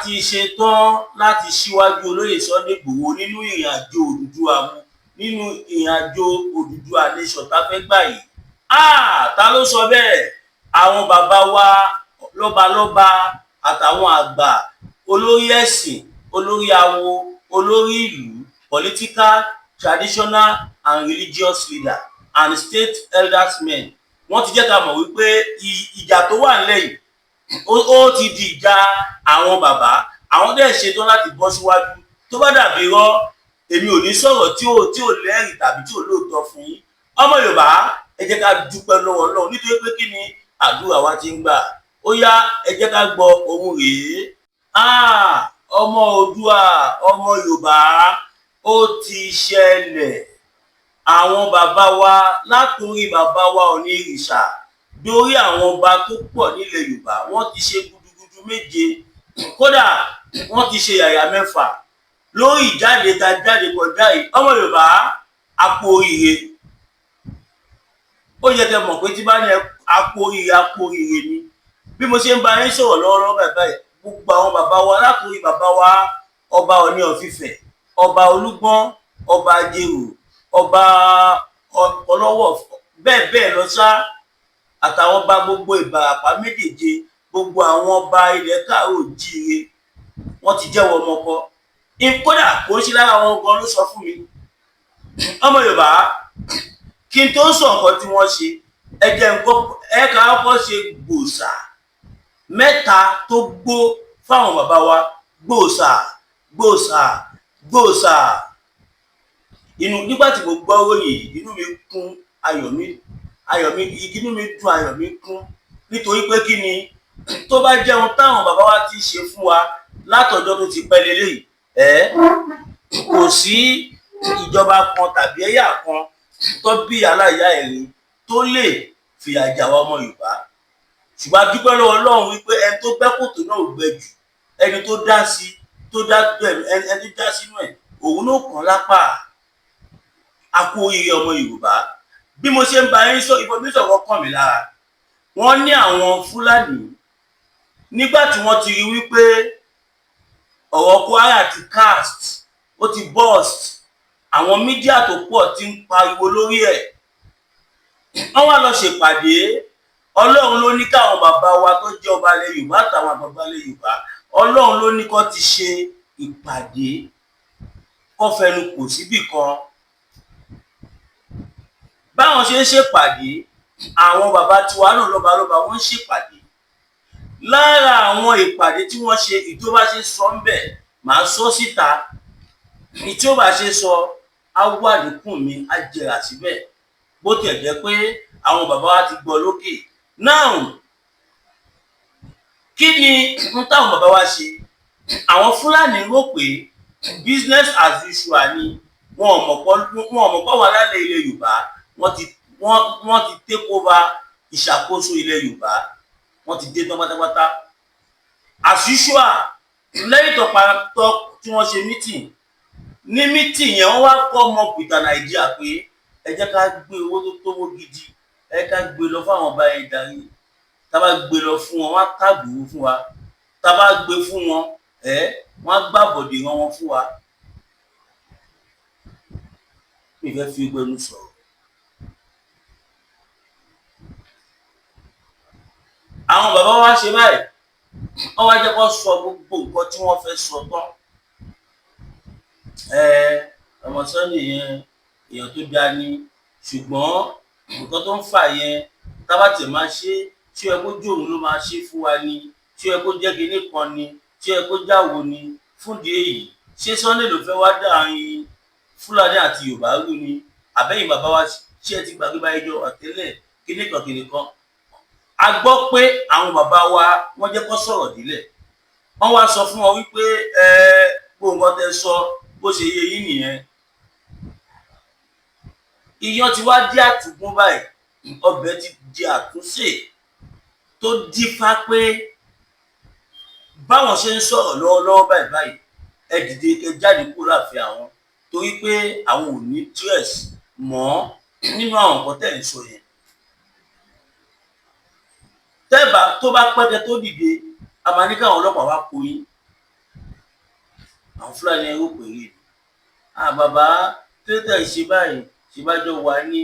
ti ṣetán láti ṣíwájú olóyè Sunday Igboho nínú ìrìnàjò Odùduwà mu nínú ìrìnàjò Odùduwà nation tá fẹ́ gbà yìí. Ta ló sọ bẹ́ẹ̀? Àwọn bàbá wa lọ́balọ́ba àtàwọn àgbà olórí ẹ̀sìn, olórí awo, olórí ìlú, political, traditional and religious leader and state elders men. Wọ́n ti jẹ́ ká mọ̀ wípé ìjà tó wà nílẹ̀ yìí ó ti di ìjà àwọn bàbá. Àwọn dẹ̀ ṣetán láti bọ́ síwájú. Tó bá dàbí irọ́, èmi ò ní sọ̀rọ̀ tí ò lẹ́rìí tàbí tí ò lóòótọ́ fún yín. Ọmọ Yorùbá, ẹ jẹ́ ká dúpẹ́ lọ́wọ́ Ọlọ́run nítorí pé kí ni àdúrà wa ti ń gbà. Ó yá, ẹ jẹ́ ká gbọ́ ohun rèé. Ọmọ Oòduà, ọmọ Yorùbá, ó ti ṣẹlẹ̀. Àwọn bàbá wa látòrí bàbá wa Ọ̀nìrìṣà dórí àwọn ọba tó pọ̀ nílẹ̀ Yorùbá, wọ́n ti ṣe gudugudu méje, kódà wọ́n ti ṣe yàyà mẹ́fà lórí ìjáde ta jáde kọjá yìí. Ọmọ Yorùbá, a kú oríire. Ó yẹ kẹ́ mọ̀ pé tí bá ní a kú oríire ni. Bí mo ṣe ń bá yín sọ̀rọ̀ lọ́wọ́lọ́wọ́ báyìí, gbogbo àwọn bàbá wa látòrí bàbá wa ọba Ọọ̀ni of Ifẹ̀, ọba Olúgbọ́n, ọba Ajérò, ọba Ọlọ́wọ̀, bẹ́ẹ̀ bẹ́ẹ̀ lọ ṣá, àtàwọn ọba gbogbo Ìbàràpá méjèèje, gbogbo àwọn ọba ilẹ̀ Káàárọ̀-o-jíire, wọ́n ti jẹ́wọ́ ọmọ kọ. Kódà kò ń ṣe lára àwọn gan ló sọ fún mi. Ọmọ Yorùbá, kí n tó sọ nǹkan tí wọ́n ṣe, ẹ ká kọ́kọ́ ṣe gbòòsà mẹ́ta tó gbó fáwọn bàbá wa. Gbòòsà gbòòsà gbòòsà. Nígbà tí mo gbọ́ ròyìn, inú mi kún, inú mi dùn, ayọ̀ mi kún, nítorí pé kí ni, tó bá jẹun táwọn bàbá wa ti ṣe fún wa látọjọ́ tó ti pẹ́ lélẹ́yìí, kò sí ìjọba kan tàbí ẹ̀yà kan tó bí aláìyá ẹ̀rín tó lè fìyà jà wá ọmọ Yorùbá. Ṣùgbọ́n a dúpẹ́ lọ́wọ́ Ọlọ́run wípé ẹni tó gbẹ́ kòtò náà ò gbẹ jù, ẹni tó dá sínú ẹ̀, òun ló kàn lápá. A kú oríire ọmọ Yorùbá. Bí mo ṣe ń bá yín sọ, information kan kàn mí lára. Wọ́n ní àwọn Fúlàní, nígbà tí wọ́n ti rí wípé ọ̀rọ̀ Kwara ti cast, ó ti burst, àwọn mídíà tó pọ̀ ti ń pariwo lórí ẹ̀. Wọ́n wá lọ ṣèpàdé. Ọlọ́run ló ní káwọn bàbá wa tó jẹ́ ọba ilẹ̀ Yorùbá àtàwọn àgbàgbà ilẹ̀ Yorùbá, Ọlọ́run ló ní kó ti ṣe ìpàdé, kó fẹnu kò síbì kan. Báwọn ṣe ń ṣèpàdé, àwọn bàbá tiwa náà lọ́balọ́ba wọ́n ń ṣèpàdé. Lára àwọn ìpàdé tí wọ́n ṣe, ìtó bá ṣe sọ ń bẹ̀, màá sọ síta. Ìtí ó bá ṣe sọ, á wà níkùn mi, á jẹrà síbẹ̀. Bó tiẹ̀ jẹ́ pé àwọn bàbá wa ti gbọ́ lókè. Now, kí ni táwọn bàbá wa ṣe? Àwọn Fúlàní rò pé business as usual ni. Wọn ò mọ̀ pọ̀ wà lálẹ́ ilẹ̀ Yorùbá. Wọ́n ti take over ìṣàkóso ilẹ̀ Yorùbá. Wọ́n ti dé tán pátápátá. As usual, lẹ́yìn tó tí wọ́n ṣe meeting. Ní meeting yẹn, wọ́n wá kọ́ ọmọ pìtà Nàìjíríà pé ẹ jẹ́ ká gbé owó tó tówó gidi, ẹ ká gbé lọ fún àwọn ọba ìdarí. Tá bá gbé lọ fún wọn, wọ́n á tàgbòwó fún wa. Tá bá gbé fún wọn, wọ́n á gbàbọ̀dè rán wọn fún wa. Mi fẹ́ fi gbẹnu sọ̀rọ̀. Àwọn bàbá wa ṣe báyìí, wọ́n wá jẹ́ kó sọ gbogbo nǹkan tí wọ́n fẹ́ sọ tán. Ọmọ Sunday yẹn èèyàn tó dá ní, ṣùgbọ́n nǹkan tó ń fà yẹn tábàtì máa ṣe, tí ó yẹ kó jó òun ló máa ṣe fún wa ni, tí ó yẹ kó jẹ́ kinní kan ni, tí ó yẹ kó jáwo ni. Fúndìí èyí, ṣé Sunday ló fẹ́ wá dáàrin Fúlàní àti Yorùbá rú ni? Àbẹ́yìn bàbá wa ṣé ẹ ti gbàgbé báyìí jọ àtẹ́lẹ̀ kinní kan. A gbọ́ pé àwọn bàbá wa wọ́n jẹ́ kó sọ̀rọ̀ dílẹ̀. Wọ́n wá sọ fún wọn wípé gbogbo nǹkan tẹ́ sọ bó ṣe yé yín nìyẹn. Iyán ti wá di àtúngún báyìí, ọbẹ̀ ti di àtúnṣe tó dífá pé báwọn ṣe ń sọ̀rọ̀ lọ́wọ́lọ́wọ́ báyìí, ẹ dìde kẹ́ jáde kúrò láàfin àwọn, torí pé àwọn ò ní stress mọ́ nínú àwọn nǹkan tẹ́ ń sọ yẹn. Tẹ́bà tó bá pẹ́kẹ́ tó dìde, a máa ní káwọn ọlọ́pàá wá kó yín. àwọn Fúlàní ẹrú pèrè bàbá tó tẹ̀ ṣe báyìí ṣèbájọ́ wà ní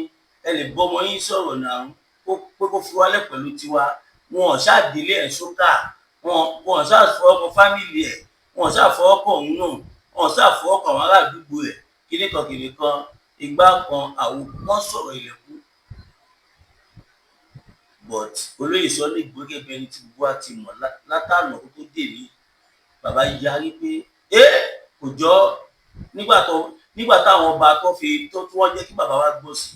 ẹ lè bọ́mọ yín sọ̀rọ̀ náà pé kó fi wálẹ̀ pẹ̀lú tiwa wọn ò ṣàdélé ẹ̀ sókà wọn ò ṣàfọwọ́kọ fámìlì ẹ̀ wọn ò ṣàfọwọ́kọ òun náà wọn ò ṣàfọwọ́kọ àwọn ará àdúgbò ẹ̀ kìnìkan ìgbà kan àwọn wọn sọ̀rọ̀ ilẹ̀kùn but olóyè Sunday Igboho gẹ́gẹ́ bí ẹni tí gbogbo àti mọ̀ látànà tó dé ní bàbá yarí pé kò jọ nígbà táwọn ọba tó wọ́n jẹ́ kí bàbá wa gbọ́ sí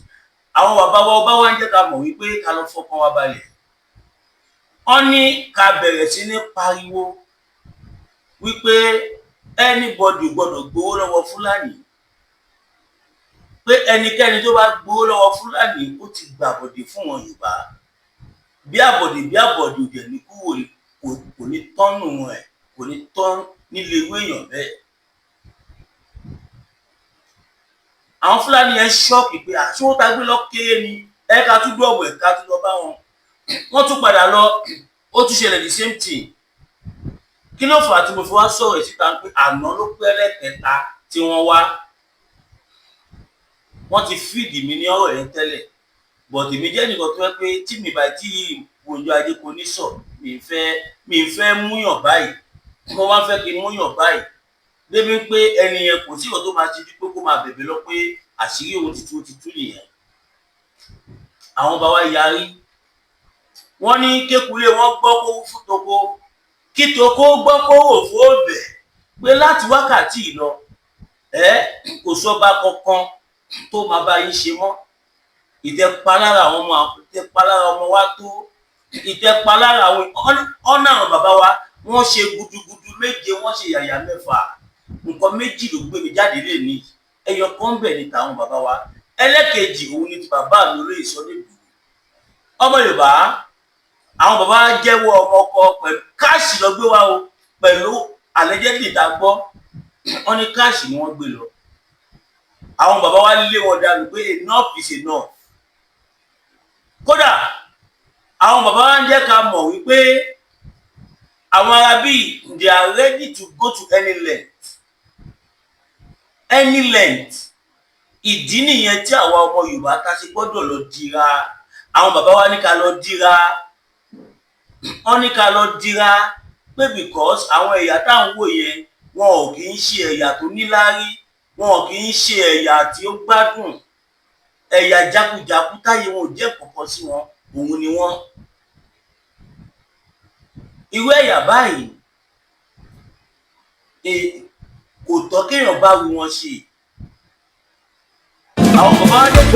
àwọn bàbá wa ọba wa ń jẹ́ ká mọ̀ wípé ká lọ fọkàn wa balẹ̀ wọ́n ní ká bẹ̀rẹ̀ sí ní pariwo wípé anybody gbọ́dọ̀ gbowó lọ́wọ́ Fúlàní pé ẹnikẹ́ni tó bá gbowó lọ́wọ́ Fúlàní ó ti gbàbọ̀dè fún wọn Yorùbá bí àbọ̀dè òdì ní kúrò kò ní tọ́nù ẹ̀ kò ní tọ́n nílé ewé èèyàn bẹ́ẹ̀. àwọn Fúlàní yẹn ṣọ́ọ̀kì pé àṣewó tá gbé lọ kéré ni ẹ̀ka tún gbọ̀wọ̀ ẹ̀ka tún lọ bá wọn wọ́n tún padà lọ ó tún ṣẹlẹ̀ the same thing kí ló fà á tí mo fi wá sọ̀rọ̀ síta pé àná ló pẹ́ lẹ́kẹ̀ẹ́ta tí wọ́n wá wọ́n ti fíìdì mi ní ọ̀rọ̀ yẹn tẹ́lẹ̀ bọ̀dì mi jẹ́ nìkan tó yẹ pé tí mi bá tí ìwòjọ ajé kò ní sọ mi fẹ́ múyàn báyìí mo wá fẹ́ kí n múyàn báyìí débi pé ẹni yẹn kò sí ìwọ tó máa ṣe ju pé kó máa bẹ̀bẹ̀ lọ pé àṣírí òun ti tú nìyẹn àwọn bá wa yarí wọ́n ní kékulé wọ́n gbọ́ kó fún toko kí toko gbọ́ kó wò fún òbẹ̀ pé láti wákàtí lọ kò sọ́ba kankan tó máa bá yín ṣe mọ́ ìtẹ̀palára ọmọ wa tó ìtẹ̀palára àwọn ọ̀nà àwọn bàbá wa wọ́n ṣe gudugudu méje wọ́n ṣe yàyà mẹ́fà nǹkan méjì ló gbé mi jáde lé ní ẹyọ kan bẹ̀ ní tàwọn bàbá wa ẹlẹ́kejì òun ni ti bàbá mi olóyè Sunday Igboho ọmọ Yorùbá àwọn bàbá wa jẹ́wọ́ ọmọ ọkọ pẹ̀lú káàṣì lọ gbé wa o pẹ̀lú àlẹ́jẹ́dì tá a gbọ́ wọ́n ní káàṣì ni wọ́n gbé lọ àwọn bàbá wa lé wọn dànù pé enough is enough kódà àwọn bàbá wa ń jẹ́ ká mọ̀ wípé àwọn arábí they are ready to go to any length ìdí nìyẹn tí àwa ọmọ Yorùbá ká ṣe gbọ́dọ̀ lọ dira àwọn bàbá wa ní ká lọ dira wọ́n ní ká lọ dira pé because àwọn ẹ̀yà táwọn wò yẹn wọn ò kì í ṣe ẹ̀yà tó níláárí wọn kì í ṣe ẹ̀yà tí ó gbádùn ẹ̀yà jákujàku táyé wọn ò jẹ́ kọ̀ọ̀kan sí wọn òun ni wọ́n. irú ẹ̀yà báyìí kò tọ́ kéèyàn bá wí wọn ṣe.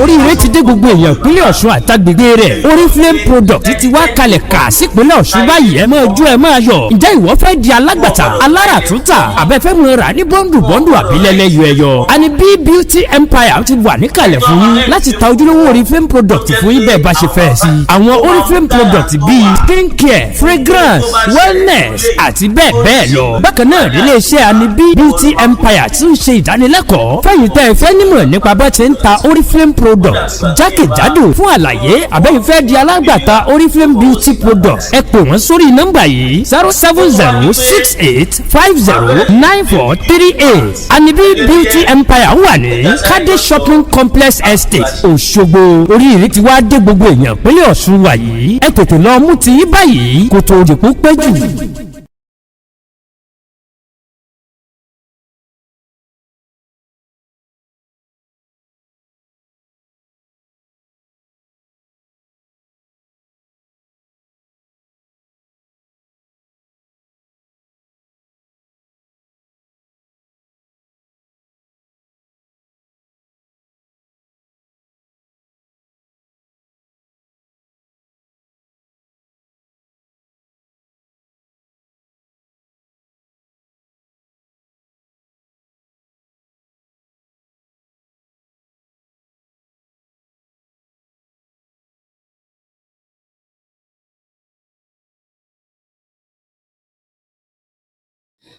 oríire ti dé gbogbo èèyàn ìpínlẹ̀ Ọ̀ṣun àtàgbègbè rẹ̀ Oriflame product ti wá kalẹ̀ kà sípínlẹ̀ Ọ̀ṣun báyìí ẹ máa jó ẹ máa yọ̀ ǹjẹ́ ìwọ fẹ́ di alágbàtà aláràtúntà àbẹ́fẹ́ mu rà ní bọ́ndù àbílẹ̀lẹ̀ yọ ẹyọ àní B Beauty Empire ti wà níkàlẹ̀ fún yín láti ta ojúlówó Oriflame product fún yín bẹ́ẹ̀ bá ṣe fẹ́ sí àwọn Oriflame product bíi skin care fragrance wellness àti bẹ́ẹ̀ bẹ́ẹ̀ lọ bákan náà nílé iṣẹ́ àní B Beauty Empire ti ń ṣe ìdánilẹ́kọ̀ọ́ fẹ́yìn tẹ́ ẹ fẹ́ nímọ̀ nípa bá ti ń ta Oriflame products jákèjádò fún àlàyé àbẹ́yìnfẹ́ di alágbàtà Oriflame beauty products ẹ pè wọ́n sórí nọ́mbà yìí 07068509438 Anibi Beauty Empire wà ní Kade Shopping Complex Estate Òṣogbo oríire ti wá dé gbogbo èèyàn pínlẹ̀ Ọ̀ṣun wà yìí ẹ tètè lọ mú ti yín báyìí kó tó dìpọ̀ pẹ́ jù.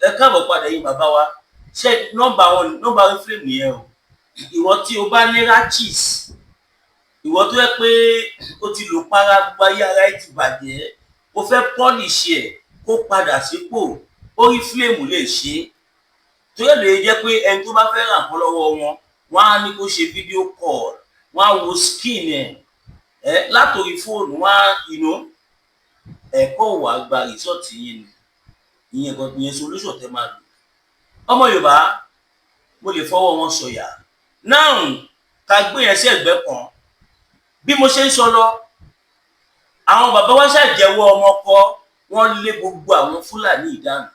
ẹ káàbọ̀ padà yín bàbá wa ṣe nọ́mbà Oriflame nìyẹn o ìwọ tí o bá ní rashes ìwọ tó yẹ pé o ti lò para gbogbo ayé ara ẹ ti bàjẹ́ o fẹ́ polish ẹ̀ kó padà sípò Oriflame lè ṣe tó yẹ lè jẹ́ pé ẹni tó bá fẹ́ rà nǹkan lọ́wọ́ wọn wọ́n á ní kó ṣe fídíò call, wọ́n á wo skin ẹ̀ látòrí fóònù, wọ́n á ẹ̀kọ́ wà gba rìsọ́ọ̀tì yín ni ìyẹn solution tẹ́ máa lò. ọmọ Yorùbá mo lè fọwọ́ wọn sọ̀yà náà ká gbé yẹn sí ẹ̀gbẹ́ kan. bí mo ṣe ń sọ lọ, àwọn bàbá wa ṣàjẹ́wọ́ ọmọ kọ́ wọ́n lé gbogbo àwọn Fúlàní ìdánù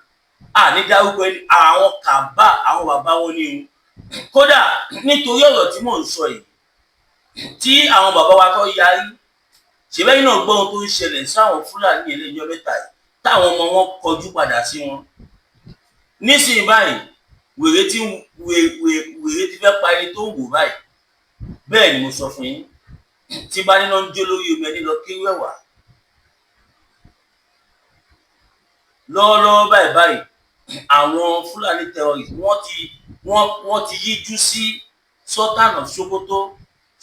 àní dárúkọ àwọn Kàbá àwọn bàbá wọn ní o. kódà nítorí ọ̀rọ̀ tí mò ń sọ yìí tí àwọn bàbá wa tó yarí, ṣèbẹ́yìn náà gbọ́ ohun tó ń ṣẹlẹ̀ sáwọn Fúlàní ẹlẹ́jọ́ mẹ́ta yìí táwọn ọmọ wọn kọjú padà sí wọn. nísìnyí báyìí wèrè ti fẹ́ pa ẹni tó ń wò báyìí. bẹ́ẹ̀ ni mo sọ fún yín, tí bá níná ń jó lórí omi ẹni lọ kí wẹ̀wà. lọ́wọ́lọ́wọ́ báyìí àwọn Fúlàní terrorist wọ́n ti yíjú sí Sultan of Sokoto,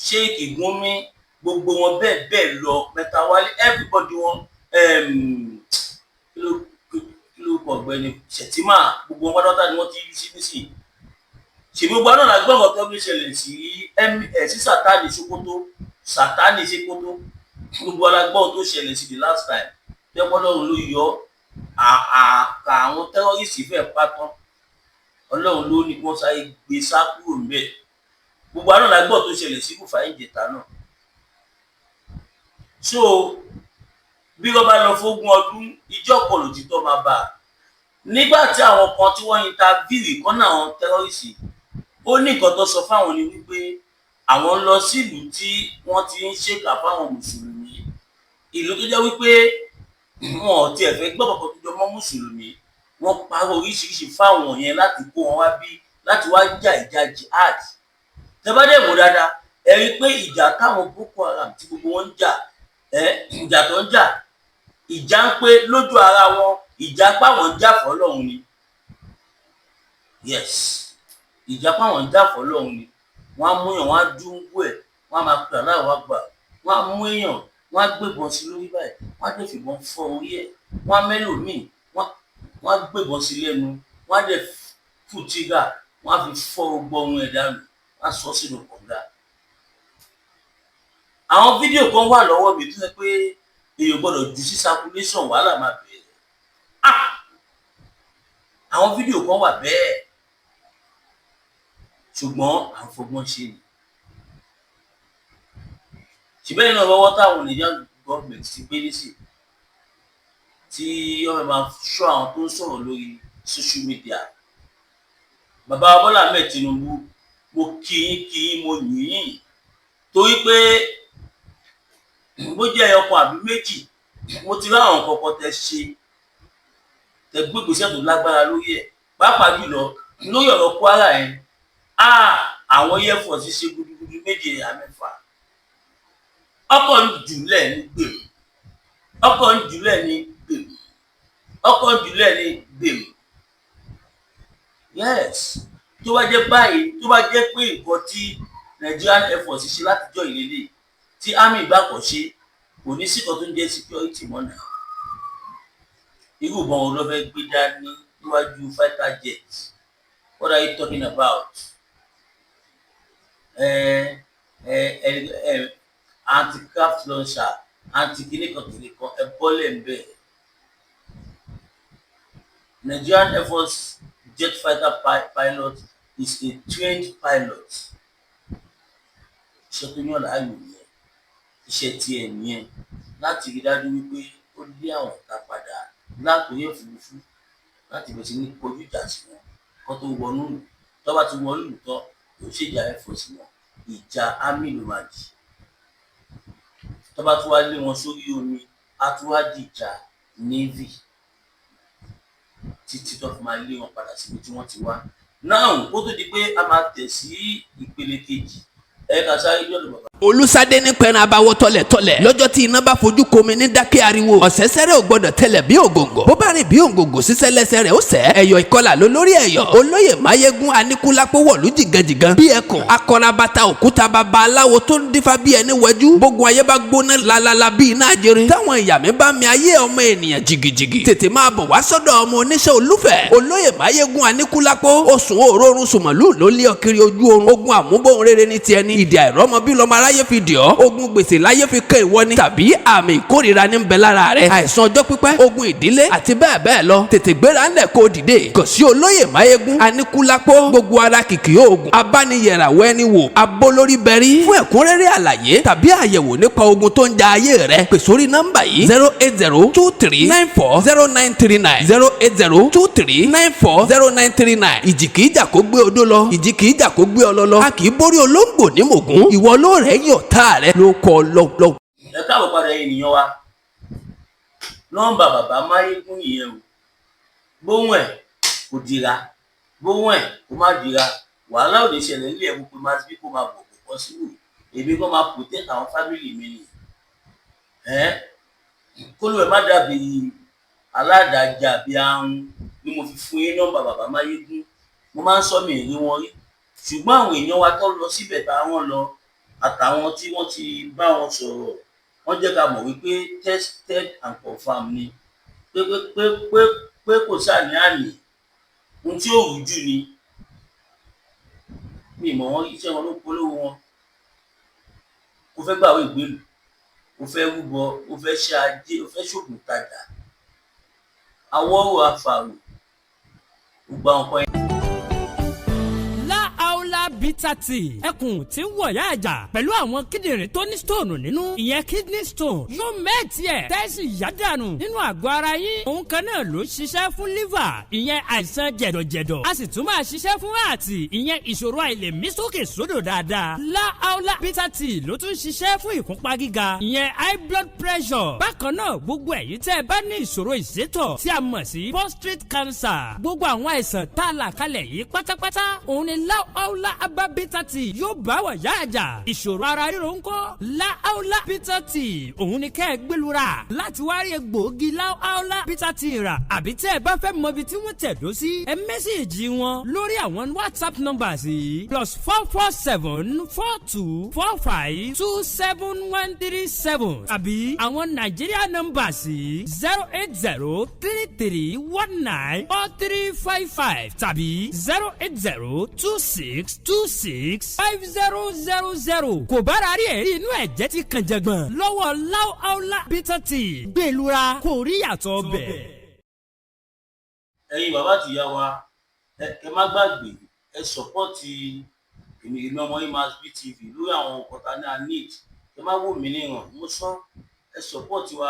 Sheikh Gumi, gbogbo wọn bẹ́ẹ̀ lọ, Mẹ́tàwálé, everybody wọn kí ló kọ ọ̀gbẹ́ni Shettima, gbogbo wọn pátápátá ni wọ́n ti yíjú sí nísìnyí. ṣèbí gbogbo náà la gbọ́ngàn tó bí ṣẹlẹ̀ sí Sátánì Sokoto, Sátánì Sokoto, gbogbo alágbọ́n tó ṣẹlẹ̀ sí the last time tẹ́pọ́lọ́run ló yọ àkà àwọn tẹ́rọ́rìsì fẹ́ pátán. Ọlọ́run ló ní kí wọ́n sáré gbé sá kúrò níbẹ̀. gbogbo àná la gbọ́ tó ṣẹlẹ̀ sí Rúfáì Ìjẹ̀tà náà. so bí wọ́n bá lọ fógún ọdún ìjọ kan lòtítọ́ máa bá a. nígbà tí àwọn kan tí wọ́n interview kan náà àwọn tẹ́rọ́rìsì, ó ní nǹkan tó sọ fáwọn ni wípé àwọn lọ sílùú tí wọ́n ti ń ṣèkà fáwọn mùsùlùmí, ìlú tó jẹ́ wípé wọn ò tiẹ̀ fẹ́ gbọ́ kankan tó jọ mọ́ mùsùlùmí. wọ́n parọ́ oríṣiríṣi fáwọn yẹn láti kó wọn wá bí láti wá jà ìjà jihad. tẹ́ bá dẹ̀ wò dáadáa ẹ rí i pé ìjà táwọn Boko Haram tí gbogbo wọn ń jà ìjà tó ń jà, ìjà ń pé lójú ara wọn, ìjà páwọn ń jà fọ́lọ́run ni. yes, ìjà páwọn ń jà fọ́lọ́run ni. wọ́n á mú èèyàn, wọ́n á dúnbú ẹ̀, wọ́n á máa pè aláwọ̀ àgbà, wọ́n á mú èèyàn, wọ́n á gbébọn sí lórí báyìí, wọ́n á dẹ̀ fìbọn fọ́ orí ẹ̀, wọ́n á mẹ́lòmíì, wọ́n á gbébọn sí lẹ́nu, wọ́n á dẹ̀ fù tígà, wọ́n á fi fọ́ gbogbo ohun ẹ̀ dànù, wọ́n á sọ sínú kànga. àwọn fídíò kan wà lọ́wọ́ mi tó yẹ pé èèyàn gbọ́dọ̀ jù sí circulation, wàhálà máa bẹ̀rẹ̀. àwọn fídíò kan wà bẹ́ẹ̀ ṣùgbọ́n à ń fọgbọ́n ṣe ni. ṣùgbọ́n iná lọ́wọ́ táwọn Nigerian government ti gbé nísì tí wọ́n máa ṣọ́ àwọn tó ń sọ̀rọ̀ lórí social media. bàbá Bọ́lá Ahmed Tinubu, mo kí yín mo yìn yín, torí pé bó jẹ́ ẹyọkan àbí méjì mo ti ráwọn kọ̀ọ̀kan tẹ́ ṣe, tẹ́ gbé ìgbésẹ̀ tó lágbára lórí ẹ̀, pàápàá jùlọ lórí ọ̀rọ̀ Kwara yẹn. àwọn Air Force ṣe gudugudu méje àmẹ́fà. ọkọ̀ ń jùlẹ̀ ní gbèrú, ọkọ̀ ń jùlẹ̀ ní gbèrú, ọkọ̀ ń jùlẹ̀ ní gbèrú. yes, tó bá jẹ́ báyìí, tó bá jẹ́ pé nǹkan tí Nigerian Air Force ṣe látijọ́ ìlélẹ̀ tí army ìgbàkọ̀ ṣe, kò ní sí kan tó ń jẹ́ security mọ́ náà. irú ìbọn wo ló fẹ́ gbé dání níwájú fighter jet? What are you talking about? Anti-craft launcher, anti-kìnìkan ẹ̀bọ́lẹ̀ ń bẹ̀. Nigerian Air Force jet fighter pilot is a trained pilot. iṣẹ́ tó yàn láàyò nìyẹn, iṣẹ́ tiẹ̀ nìyẹn, láti rí dájú wípé ó lé àwọn ọ̀tá padà látòrí òfurufú láti bẹ̀rẹ̀ sí ní kojú ìjà sí wọn kó tó wọnú ìlú. tó bá ti wọnú ìlú tán kò ṣèjà Air Force wọn, ìjà army ló máa di. tó bá tún wá lé wọn sórí omi, á tún wá di ìjà navy títí tó fi máa lé wọn padà síbi tí wọ́n ti wá. náà kó tó di pé a máa tẹ̀ sí ìpele kejì, ẹ ká sáré lọ́dọ̀ bàbá. olùsàdé ní pẹ̀rẹ̀ abawọ́ tọ̀lẹ̀tọ̀lẹ̀ lọ́jọ́ tí iná bá fojú komi ní dákẹ́ ariwo ọ̀sẹ̀sẹ̀rẹ̀ ò gbọ́dọ̀ tẹ̀lẹ̀ bí ògòǹgò bó bá rìn bí ògòǹgò sísẹ́ lẹ́sẹ̀ rẹ̀ ó sẹ́ ẹ̀yọ̀ ìkọlà ló lórí ẹ̀yọ̀ olóyè máyégún aníkúlápó wọ̀lú jìgànjìgàn bí ẹkùn akọrabata òkúta baba aláwo tó ń dífá bí ẹni wẹjú gbógun ayé bá gbóná lalala bí iná ajere táwọn ìyàmí bá mi ayé ọmọ ènìyàn jìgìjìgì tètè máa bọ̀ wá sọ́dọ̀ ọmọ oníṣẹ́ olúfẹ̀ olóyè máyégún aníkúlápó oṣùn òórùn sùmọ̀lú ló lé ọkiri ojú oorun ogun àmúbọ̀n rere ní tiẹ̀ ní ìdí àìrọ́mọ bí lọ́mọ aráyé fi dì ọ́ ogun gbèsè láyé fi kẹ́ ìwọ ni tàbí àmì ìkórìíra ní bẹ lára rẹ àìsàn ọjọ́ pípẹ́ ogun ìdílé àti bẹ́ẹ̀ bẹ́ẹ̀ lọ tètè gbéra ńlẹ̀ kó dìde kàn sí olóyè máyégún aníkúlápó gbogbo ara kìkì oògùn abániyẹ̀ràwọ̀ ẹni wò abólórí bẹ̀rí fún ẹ̀kúnrẹ́rẹ́ àlàyé tàbí àyẹ̀wò nípa ogun tó ń ja ayé rẹ pè sórí nọ́mbà yìí 08023940939 08023940939 ìjì kìí jà kó gbé odó lọ ìjì kìí jà kó gbé ọlọ lọ a kì í borí olóńgbò ní mògún ìwọ ló rẹ̀ yọ̀ tá rẹ ló kọ lọ́wọ́. ẹ káàbọ̀ padà ènìyàn wa nọ́mbà bàbá máyégún yìí o gbóhùn ẹ̀ kò dira gbóhùn ẹ̀ kò má dira wàhálà òde ṣẹlẹ̀ nílé ẹ̀kú pé máa bí kó máa bọ̀ kó kọ́ sílù èmi kó máa protect àwọn fámìlì mi ni kó ló ẹ̀ má dàbí aládàájà bí ahun ni mo fi fún yín nọ́mbà bàbá máyégún mo máa ń sọ mi ìrí wọn rí ṣùgbọ́n àwọn èèyàn wa tó lọ síbẹ̀ táwọn lọ àtàwọn tí wọ́n ti bá wọn sọ̀rọ̀ wọ́n jẹ́ ká mọ̀ wípé tested and confirmed ni pé kò sáàní àní ohun tí ó rújú ni mi mọ̀ wọ́n iṣẹ́ wọn ló polówó wọn ó fẹ́ gbàwé ìgbélú ó fẹ́ rúbọ ó fẹ́ ṣe ajé ó fẹ́ ṣògùn tajà awọ́rò afàrò gbogbo àwọn kan yẹn. bitter tea ẹkùn tí ń wọ̀yá àjà pẹ̀lú àwọn kíndìnrín tó ní stone nínú ìyẹn kidney stone yóò mẹ́ẹ̀tì ẹ̀ tẹ́sí yádànù nínú àgọ́ ara yín òun kan náà ló ṣiṣẹ́ fún liver ìyẹn àìsàn jẹ̀dọ̀jẹ̀dọ̀ a sì tún máa ṣiṣẹ́ fún ààtì ìyẹn ìṣòro àìlèmí sókè sódò dáadáa láàólà bitter tea ló tún ṣiṣẹ́ fún ìkúnpá gíga ìyẹn high blood pressure bákan náà gbogbo ẹ̀yin tẹ́ ẹ bá ní ìṣòro ìsétọ̀ tí a mọ̀ sí prostate cancer gbogbo àwọn àìsàn tá a là kalẹ̀ yìí pátápátá òun ni láàólà abá bitter tea yóò bá wà yá àjà ìṣòro ara ríro ńkọ́ láàólà bitter tea òun ni kẹ́ ẹ gbẹlura láti wá rí egbòogi láàólà bitter tea rà àbí tẹ́ ẹ bá fẹ́ mọ ibi tí wọ́n tẹ̀dó sí ẹ mẹ́sẹ̀gì wọn lórí àwọn whatsapp numbers yìí +44742452737 àbí àwọn Nigeria numbers yìí 08033194355 tàbí 08026265000 kò bára rí ẹ̀rí inú ẹ̀jẹ̀ ti kàn jẹ̀gbọ̀n lọ́wọ́ láàólà bitter tea gbẹlura kò rí yàtọ̀ bẹ́ẹ̀. ẹ̀yin bàbá àti ìyá wa ẹ má gbàgbé ẹ sọpọ́ọ̀tì èmi ọmọ Imasby TV lórí àwọn nǹkan tá a need ẹ má wò mí níran mo sọ ẹ sọpọ́ọ̀tì wa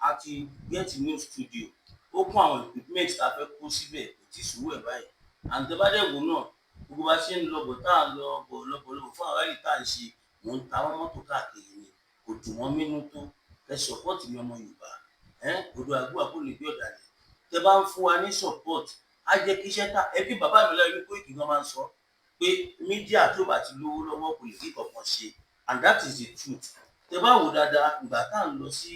a ti get new studio ó kún àwọn equipment tá a fẹ́ kó síbẹ̀ kò tí ì sùúrù ẹ̀ báyìí àǹtẹ̀bádẹ́gùn náà gbogbo bá ṣe ń lọ bọ̀ tá à ń lọ bọ̀ lọ́bọ̀lọ́bọ̀ fún àwárí tá à ń ṣe mò ń ta wọ́n mọ́tò káàkiri ni kò dùn wọ́n mínú tó ẹ sọpọ́ọ̀tì mi ọmọ Yorùbá odò àgbo àbólè bí ọ̀dàlẹ̀ tẹ bá ń fún wa ní support á jẹ́ kí iṣẹ́ ta ẹbí bàbá mi lẹ́yìn pé ìkìkan máa ń sọ pé mídíà tó bá ti lówó lọ́wọ́ kò lè rí kankan ṣe and that is the truth tẹ bá wò dáadáa ìgbà tá à ń lọ sí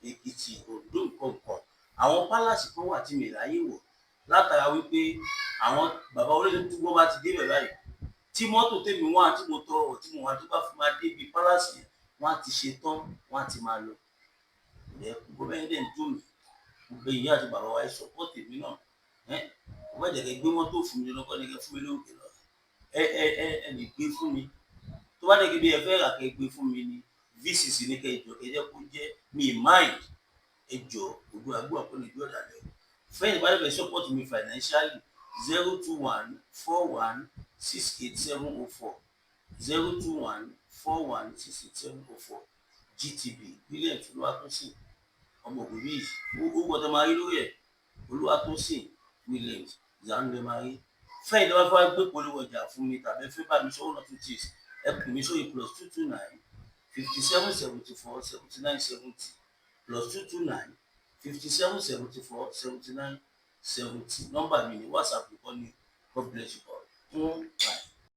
Èkìtì Oǹdó nǹkan àwọn pálásì kan wà tí mi láyé wọ̀ látara wípé àwọn bàbá orílẹ̀ tó gbọ́ bá ti débẹ̀ báyìí tí mọ́tò tèmi wọ́n àti mo tọ ọ̀ tí mo wá tó bá fi máa débi pálásì wọ́n á ti ṣe tán wọ́n á ti máa lọ ẹ̀ gbogbo bẹ́ẹ̀ dẹ̀ ń dùn mí gbogbo ìyá àti bàbá wa ẹ sọpọ́ọ̀tì mi náà mo bá jẹ́ kẹ́ gbé mọ́tò fún mi lọ́kọ́ ní kẹ́ fún mi lóògì lọ ẹ lè gbé fún mi tó bá dẹ́gẹ́ bí ẹ fẹ́ rà kẹ́ gbé fún mi ní VCC ní kẹ́ ìjọ kẹ́ jẹ́ kó jẹ́ mi mind ẹjọ́ òdu àgbo àpọ́nlé ìjọ ọ̀dàlẹ̀ fẹ́yìn bá dẹ̀ support mi financially 02141687040 02141687040 GTB William Olúwatósìn ọmọ òbí yìí ó gbọ́dọ̀ máa rí lórí ẹ̀ Olúwatósìn Williams zanre máa rí fẹ́yìn tó bá fẹ́ gbé polówó ọjà fún mi tàbí fẹ́ bá mi sọ́wọ́n náà tún tí ẹ pè mí sórí +229 5774 7970 +229 5774 7970 nọ́mbà mi ní WhatsApp nìkan ni God bless you all. Bye.